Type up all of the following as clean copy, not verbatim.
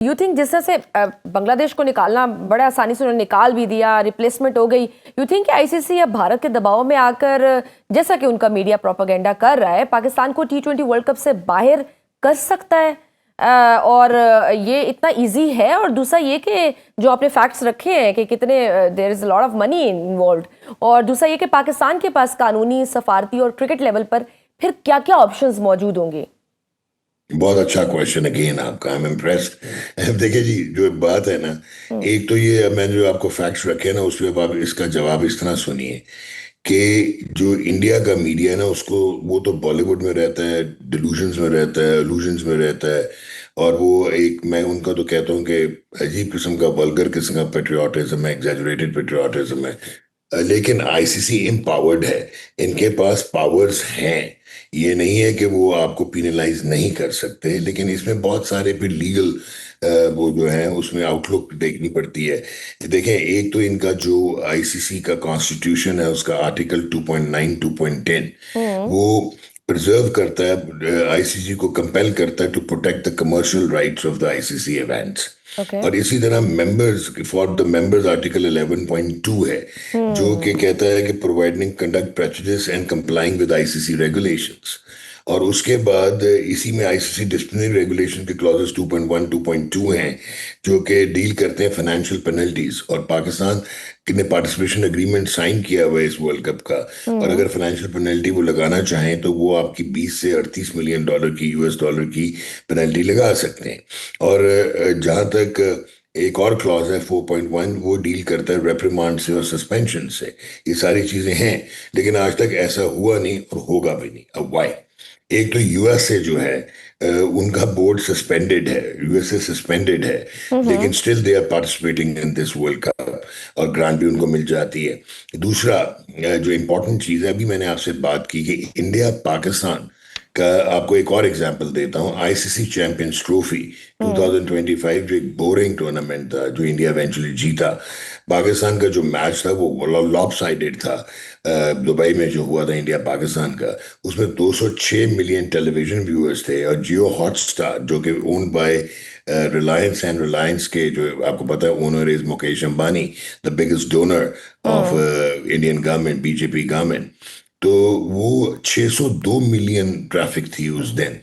You think जिस तरह से बांग्लादेश को निकालना बड़ा आसानी से उन्होंने निकाल भी दिया, रिप्लेसमेंट हो गई, यू थिंक आईसीसी अब भारत के दबाव में आकर, जैसा कि उनका मीडिया प्रोपेगेंडा कर रहा है, पाकिस्तान को T20 वर्ल्ड कप से बाहर कर सकता है? और ये इतना इजी है? और दूसरा ये कि जो आपने फैक्ट्स रखे हैं कि कितने there is a lot of money involved, और दूसरा ये कि पाकिस्तान के पास कानूनी, सफारती और क्रिकेट लेवल पर फिर क्या क्या ऑप्शंस मौजूद होंगे? बहुत अच्छा क्वेश्चन अगेन आपका। I am impressed. देखिए जी, जो बात है ना, एक तो ये मैंने जो आपको फैक्ट्स रखे ना, उसमें आप इसका जवाब इस तरह सुनिए कि जो इंडिया का मीडिया है ना, उसको वो तो बॉलीवुड में रहता है, डिल्यूजन्स में रहता है, इल्यूजन्स में रहता है। और वो एक, मैं उनका तो कहता हूँ कि अजीब किस्म का, वल्गर किस्म का पेट्रियाटिज्म है, एग्जैजरेटेड पेट्रियाटिज्म है। लेकिन आईसीसी एम्पावर्ड है, इनके पास पावर्स हैं। ये नहीं है कि वो आपको पिनलाइज नहीं कर सकते, लेकिन इसमें बहुत सारे फिर लीगल वो जो है उसमें आउटलुक देखनी पड़ती है। देखें, एक तो इनका जो आईसीसी का कॉन्स्टिट्यूशन है, उसका आर्टिकल 2.9 2.10 हम्म। वो प्रिजर्व करता है, आईसीसी को कंपेल करता है to protect the commercial rights of the ICC events. Okay. और इसी तरह members, for the members article 11.2 है, जो कि हम्म। कहता है कि providing conduct prejudice and complying with ICC regulations. और उसके बाद इसी में आईसीसी डिसिप्लिनरी रेगुलेशन के क्लॉजेस 2.1 2.2 हैं, जो कि डील करते हैं फाइनेंशियल पेनल्टीज। और पाकिस्तान ने पार्टिसिपेशन एग्रीमेंट साइन किया हुआ है इस वर्ल्ड कप का। और हम्म। अगर फाइनेंशियल पेनल्टी वो लगाना चाहें तो वो आपकी 20 से 38 मिलियन डॉलर की, यूएस डॉलर की पेनल्टी लगा सकते हैं। और जहां तक एक और क्लॉज है 4.1, वो डील करता है रेप्रिमांड से और सस्पेंशन से। ये सारी चीजें हैं, लेकिन आज तक ऐसा हुआ नहीं और होगा भी नहीं। अब वाई? एक तो यूएस से जो है, उनका बोर्ड सस्पेंडेड है, यूएसए सस्पेंडेड है, लेकिन hmm. Still they are participating in this world cup, और ग्रांट भी उनको मिल जाती है। दूसरा, जो इम्पोर्टेंट चीज़ है, अभी मैंने आपसे बात की कि इंडिया पाकिस्तान का, आपको एक और एग्जांपल देता हूं। आईसीसी चैंपियंस ट्रॉफी हम्म। 2025 जो एक बोरिंग टूर्नामेंट था, जो इंडिया इवेंचुअली जीता। पाकिस्तान का जो मैच था वो लॉपसाइडेड था। दुबई में जो हुआ था इंडिया पाकिस्तान का, उसमें 206 मिलियन टेलीविजन व्यूअर्स थे। और जियो हॉटस्टार, जो कि owned by Reliance, and Reliance के जो आपको पता है owner is Mukesh Ambani, the biggest donor of hmm. Indian government, BJP government. तो वो 602 मिलियन ट्रैफिक थी उस दिन।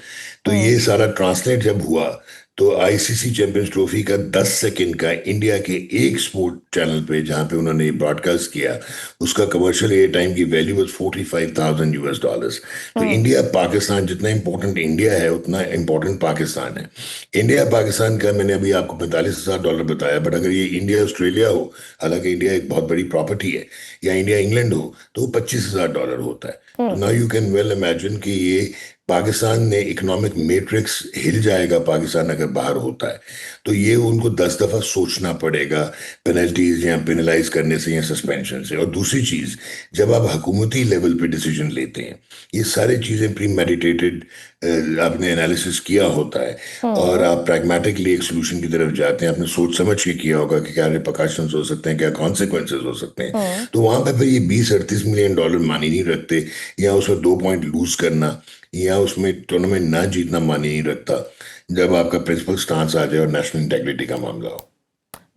तो हम्म। ये सारा ट्रांसलेट जब हुआ, तो आईसीसी चैंपियंस ट्रॉफी का 10 सेकंड का इंडिया के एक स्पोर्ट चैनल पे, जहां पे उन्होंने ब्रॉडकास्ट किया, उसका कमर्शियल एयर टाइम की वैल्यू वाज 45,000 यूएस डॉलर्स। तो हम्म। इंडिया पाकिस्तान, जितना इंपॉर्टेंट इंडिया है उतना इंपॉर्टेंट पाकिस्तान है। इंडिया पाकिस्तान का मैंने अभी आपको 45,000 डॉलर बताया, बट अगर ये इंडिया ऑस्ट्रेलिया हो, हालांकि इंडिया एक बहुत बड़ी प्रॉपर्टी है, या इंडिया इंग्लैंड हो, तो वो 25,000 डॉलर होता है। तो hmm. Now you can well imagine कि ये पाकिस्तान ने इकोनॉमिक मैट्रिक्स हिल जाएगा पाकिस्तान अगर बाहर होता है। तो ये उनको 10 दफा सोचना पड़ेगा, पेनल्टीज या पेनलाइज करने से या सस्पेंशन से। और दूसरी चीज, जब आप हुकूमती लेवल पे डिसीजन लेते हैं, ये सारी चीजें प्री मेडिटेटेड, आपने एनालिसिस किया होता है, और हम्म। आप प्रैग्मेटिकली एक सोल्यूशन की तरफ जाते हैं, आपने सोच समझ के किया होगा कि क्या रिpercussions हो सकते हैं, क्या कॉन्सिक्वेंसेज हो सकते हैं। हम्म। तो वहां पे फिर ये 20 38 मिलियन डॉलर मानी नहीं रखते, या उसमें 2 पॉइंट लूज करना, या उसमें टूर्नामेंट ना जीतना मानी नहीं रखता, जब आपका प्रिंसिपल स्टांस आ जाए और नेशनल इंटेग्रिटी का मामला हो।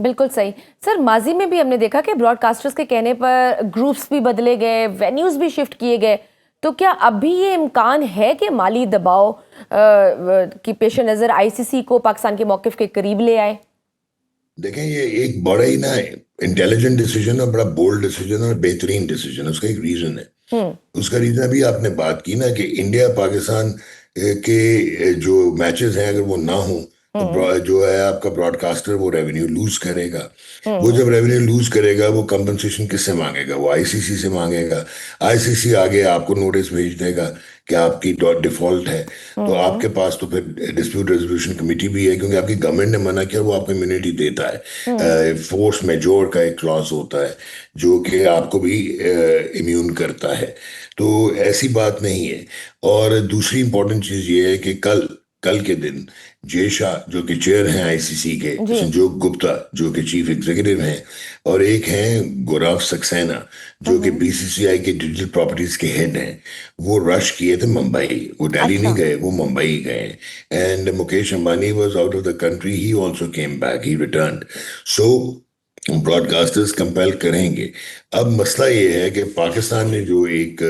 बिल्कुल सही। सर, माजी में भी हमने देखा कि ब्रॉडकास्टर्स के कहने पर ग्रुप्स भी बदले गए, वेन्यूज भी शिफ्ट किए गए। तो क्या अब भी ये इम्कान है कि माली दबाव की पेश नज़र आईसीसी को पाकिस्तान के मौकिफ के करीब ले आए? देखें, ये एक बड़ा ही ना इंटेलिजेंट डिसीजन और बड़ा बोल्ड डिसीजन और बेहतरीन डिसीजन है। उसका एक रीजन है। हम्म। उसका रीजन अभी आपने बात की ना, कि इंडिया पाकिस्तान के जो मैचेस हैं, अगर वो ना हो, तो हम्म। जो है आपका ब्रॉडकास्टर वो रेवेन्यू लूज करेगा। वो हम्म। जब रेवेन्यू लूज करेगा, वो कंपनसेशन किससे मांगेगा? वो आईसीसी से मांगेगा। आईसीसी आगे आपको नोटिस भेज देगा कि आपकी डिफॉल्ट है। तो हम्म। आपके पास तो फिर डिस्प्यूट रेजोल्यूशन कमेटी भी है, क्योंकि आपकी गवर्नमेंट ने मना किया, वो आपको इम्यूनिटी देता हम्म। है। फोर्स मेजोर का एक क्लॉज होता है, जो कि आपको भी इम्यून करता है। तो ऐसी बात नहीं है। और दूसरी इंपॉर्टेंट चीज ये है कि कल कल के दिन जय शाह जो कि चेयर हैं आईसीसी के, जी। संजोग गुप्ता जो कि चीफ एग्जीक्यूटिव हैं, और एक हैं गौरव सक्सेना जो कि हम्म। बीसीसीआई के डिजिटल प्रॉपर्टीज के हेड हैं। वो रश किए थे मुंबई, वो दिल्ली नहीं अच्छा। गए, वो मुंबई गए। And Mukesh Ambani was out of the country, he also came back, he returned. So broadcasters compel करेंगे। अब मसला ये है कि पाकिस्तान ने जो एक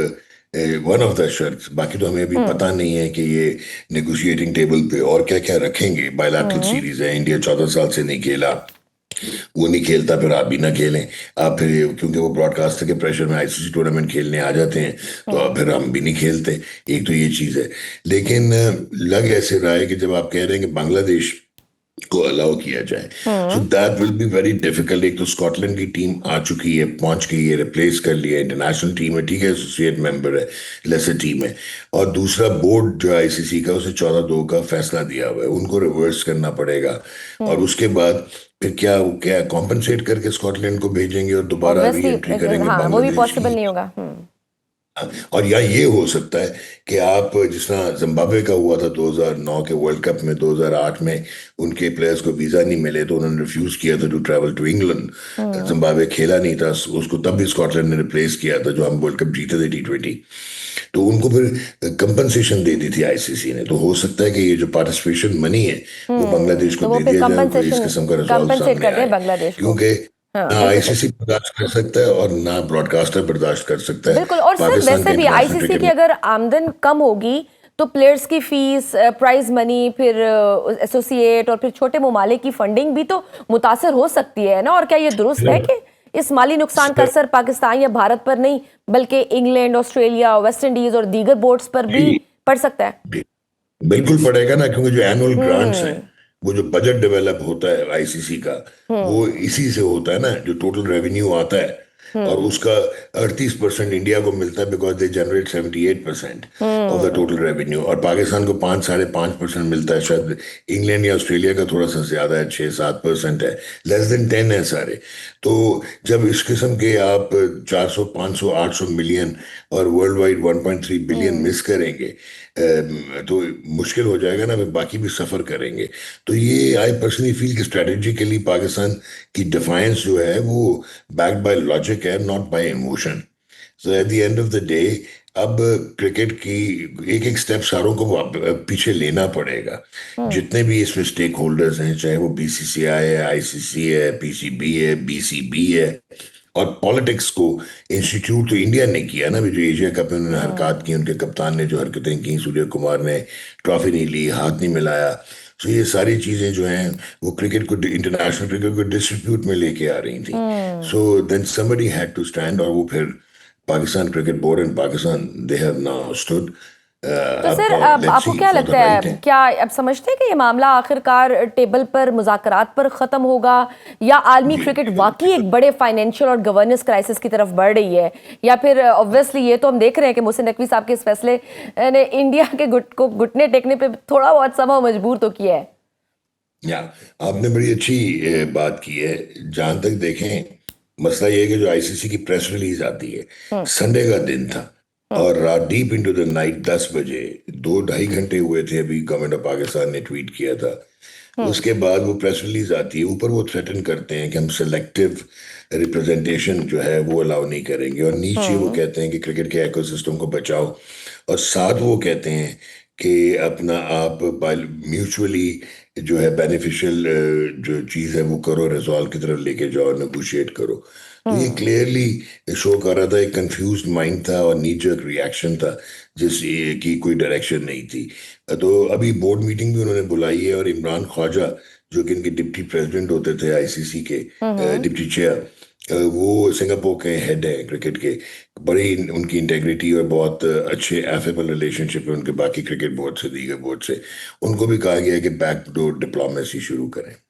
वन ऑफ द शर्ट्स, बाकी तो हमें अभी हम्म। पता नहीं है कि ये नेगोशिएटिंग टेबल पे और क्या क्या रखेंगे। बायलैटरल हम्म। सीरीज है, इंडिया 14 साल से नहीं खेला, वो नहीं खेलता, फिर आप भी ना खेलें। आप फिर क्योंकि वो ब्रॉडकास्टर के प्रेशर में आईसीसी टूर्नामेंट खेलने आ जाते हैं, तो अब हम्म। फिर हम भी नहीं खेलते। एक तो ये चीज़ है। लेकिन लग ऐसे रहा है कि जब आप कह रहे हैं कि बांग्लादेश को अलाउ किया जाए, so hmm. That will be very difficult. एक तो स्कॉटलैंड की टीम आ चुकी है, पहुंच गई है, रिप्लेस कर लिया है, इंटरनेशनल टीम है, ठीक है, एसोसिएट मेंबर है, लेसर टीम है। और दूसरा बोर्ड जो आईसीसी का, उसे 14-2 का फैसला दिया हुआ है, उनको रिवर्स करना पड़ेगा। और हम्म। उसके बाद फिर क्या क्या कॉम्पनसेट करके स्कॉटलैंड को भेजेंगे और दोबारा री ऑब्वियसली। एंट्री करेंगे हाँ, वो भी बांग्लादेश पॉसिबल की। नहीं होगा। हम्म। और या ये हो सकता है कि आप, जिस तरह जिम्बाब्वे का हुआ था 2009 के वर्ल्ड कप में, 2008 में उनके प्लेयर्स को वीजा नहीं मिले तो उन्होंने रिफ्यूज किया था to travel to England. Hmm. Zimbabwe खेला नहीं था, उसको तब भी स्कॉटलैंड ने रिप्लेस किया था, जो हम वर्ल्ड कप जीते थे T20। तो उनको फिर कंपनसेशन दे दी थी आईसीसी ने। तो हो सकता है कि ये जो पार्टिसिपेशन मनी है वो बांग्लादेश को तो वो दे फिर दिया जाए और कोई इस कंपनसेशन किस्म का रिजॉल्व कंपनसेट सामने कर दें आए। बांग्लादेश को। क्योंकि हाँ, ना बिल्कुल सही। आईसीसी बर्दाश्त कर सकता है और ना ब्रॉडकास्टर बर्दाश्त कर सकता है बिल्कुल। और सर पाकिस्तान के वैसे भी इंटरनेशनल आईसीसी की क्रिकेट। अगर आमदन कम होगी तो प्लेयर्स की फीस, प्राइज मनी, फिर एसोसिएट और फिर छोटे ममालिक की फंडिंग भी तो मुतासर हो सकती है ना। और क्या ये दुरुस्त है कि इस माली नुकसान का असर पाकिस्तान या भारत पर नहीं बल्कि इंग्लैंड, ऑस्ट्रेलिया, वेस्ट इंडीज और दीगर बोर्ड्स पर भी जी, पड़ सकता है? बिल्कुल पड़ेगा ना, क्योंकि जो एनुअल ग्रांट्स हैं, हम्म। वो जो बजट डेवलप होता है आईसीसी का, वो हम्म। इसी से होता है ना, जो टोटल रेवेन्यू आता है। और हम्म। उसका 38% इंडिया को मिलता है, because they generate 78% of the hmm. Total revenue. और पाकिस्तान को 5-5.5% मिलता है, शायद इंग्लैंड या ऑस्ट्रेलिया का थोड़ा सा ज्यादा है, 6-7% है, लेस देन 10 है सारे। तो जब इस किस्म के आप 400, 500, 800 मिलियन और वर्ल्ड वाइड 1.3 बिलियन हम्म। मिस करेंगे, तो मुश्किल हो जाएगा ना, फिर बाकी भी सफर करेंगे। तो ये आई पर्सनली फील कि स्ट्रेटेजिकली पाकिस्तान की डिफाइंस जो है वो बैक्ड बाय लॉजिक है, not bye emotion. So at the end of the day, अब क्रिकेट की एक एक स्टेप सारों को पीछे लेना पड़ेगा। हम्म। जितने भी इसमें स्टेक होल्डर्स हैं, चाहे वो बीसीसीआई है, आईसीसी है, पीसीबी है, बीसीबी है, और पॉलिटिक्स को इंस्टीट्यूट तो इंडिया ने किया ना। अभी जो एशिया कप में उन्होंने हरकत की, उनके कप्तान ने जो हरकतें की, सूर्य कुमार ने ट्रॉफी नहीं ली, हाथ नहीं मिलाया। सो ये सारी चीजें जो हैं वो क्रिकेट को, इंटरनेशनल क्रिकेट को डिस्ट्रीब्यूट में लेके आ रही थी। Hmm. So then somebody had to stand, और वो फिर Pakistan cricket board and Pakistan, they have now stood. तो अब सर, अब लेट्स आपको सी क्या फॉर द लगता है, राइट है। क्या अब समझते हैं कि ये मामला आखिरकार टेबल पर मुज़ाकरात पर ख़त्म होगा, या आलमी जी, क्रिकेट वाकई एक बड़े फाइनेंशियल और गवर्नेंस क्राइसिस की तरफ बढ़ रही है? या फिर ऑब्वियसली ये तो हम देख रहे हैं कि मोहसिन नकवी साहब के इस फैसले ने इंडिया के को घुटने टेकने पे थोड़ा बहुत समय मजबूर तो किया है। या आपने बड़ी अच्छी बात की है। जहां तक देखें, मसला ये है कि जो आईसीसी की प्रेस रिलीज आती है, हम्म। संडे का दिन था, हम्म। और रात डीप इनटू द नाइट 10 बजे, 2-2.5 घंटे हुए थे, अभी गवर्नमेंट ऑफ पाकिस्तान ने ट्वीट किया था। हम्म। उसके बाद वो प्रेस रिलीज आती है, ऊपर वो थ्रेटन करते हैं कि हम सिलेक्टिव रिप्रेजेंटेशन जो है वो अलाउ नहीं करेंगे, और नीचे वो हम्म। कहते हैं कि क्रिकेट के इकोसिस्टम को बचाओ। और साथ वो कहते हैं कि अपना आप म्यूचुअली जो है बेनिफिशियल जो चीज़ है वो करो, रिजॉल्व की तरफ लेके जाओ, नेगोशिएट करो। तो ये हम्म। क्लियरली शो कर रहा था, एक कंफ्यूज्ड माइंड था और नी जर्क रिएक्शन था, जिस की कोई डायरेक्शन नहीं थी। तो अभी बोर्ड मीटिंग भी उन्होंने बुलाई है, और इमरान ख्वाजा जो कि इनके डिप्टी प्रेसिडेंट होते थे आईसीसी के, हम्म। डिप्टी चेयर, वो सिंगापुर के हेड है क्रिकेट के। बड़ी उनकी इंटेग्रिटी और बहुत अच्छे एफेबल रिलेशनशिप है उनके बाकी क्रिकेट बोर्ड से, दीगर बोर्ड से। उनको भी कहा गया है कि बैकडोर डिप्लोमेसी शुरू करें।